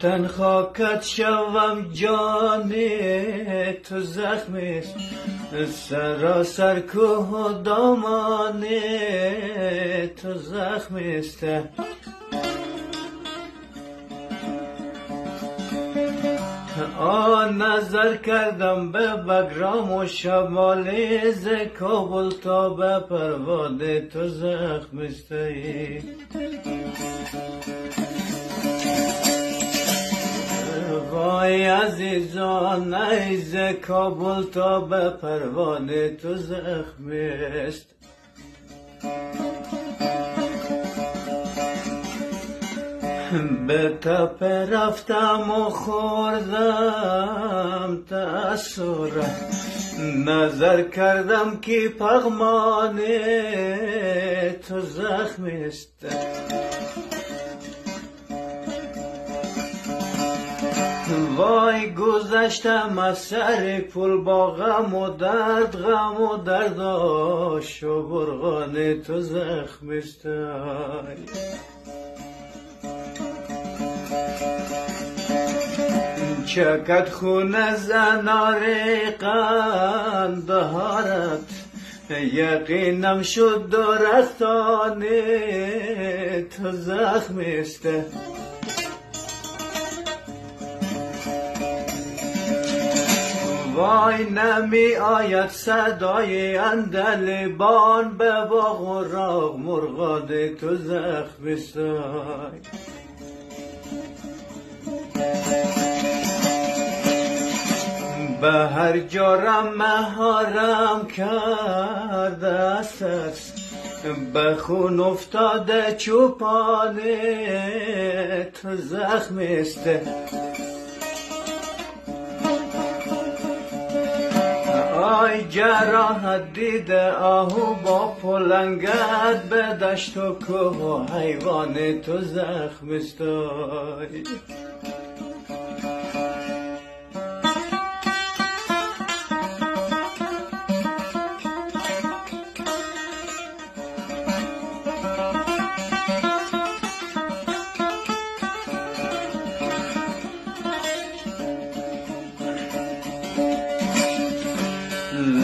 وطن خاکت شوم جان تو زخم است، سراسر کوه و دامان تو زخم است. نظر کردم به بگرام و شمالی، ز کابل تا به پروانه تو زخم است. وای عزیزان ای ز کابل تا به پروانه تو زخم است. به تپه رفتم و خوردم تأثیر، نظر کردم که پغمانه تو زخم است. وای گذشتم از سر پل با غم و درد، غم و درد آش و برغان تو زخم است. چکد خون زنار قندهارت، یقینم شد درختان تو زخم است. وای نمی آید صدای اندلبان، به باغ و راغ مرغان تو زخم است. به هر جارم مهارم کرده است، به خون افتاده چوپان تو زخم است. آی جراحت دیده آهو با پلنگت، به دشت و کوه و حیوان تو زخم است.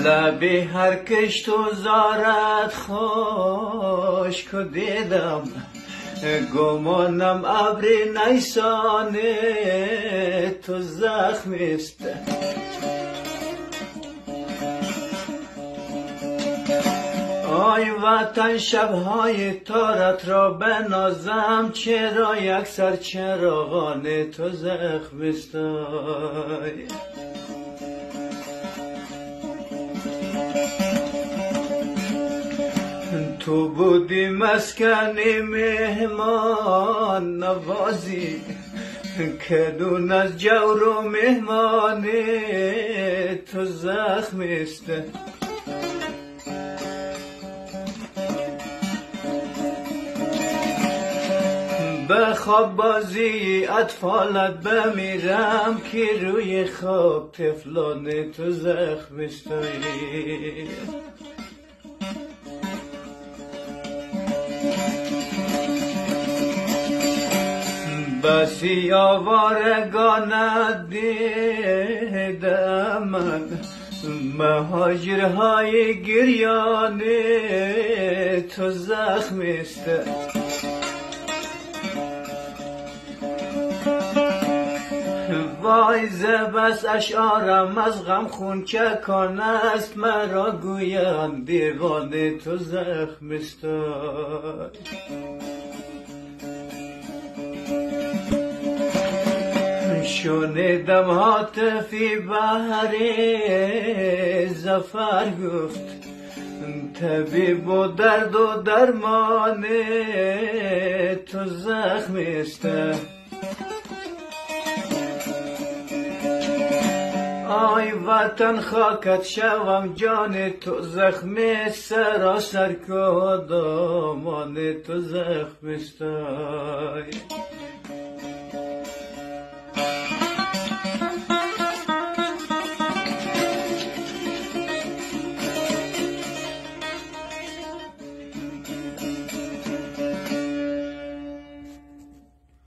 لبی هر کشت و زارت خشک دیدم، گمانم ابر نیسان تو زخم است. آی وطن شبهای تارت را بنازم، چرا یک سر چراغان تو زخم است. تو بودی مسکن مهمان نوازی، که دون از جور و مهمان تو زخم است. به خواب بازی اطفالت بمیرم، که روی خواب طفلان تو زخم است. بسی آوارگان دیدم من، مهاجرهای گریان تو زخم است. وای ز بس اشعارم از غم خون چکان است، مرا گویند دیوانه تو زخم است. شنیدم هاتفی بهر ظفر گفت، طبیب و درد و درمان تو زخم است. آی وطن خاکت شوم جان تو زخم است، سراسر کوه و دامان تو زخم است.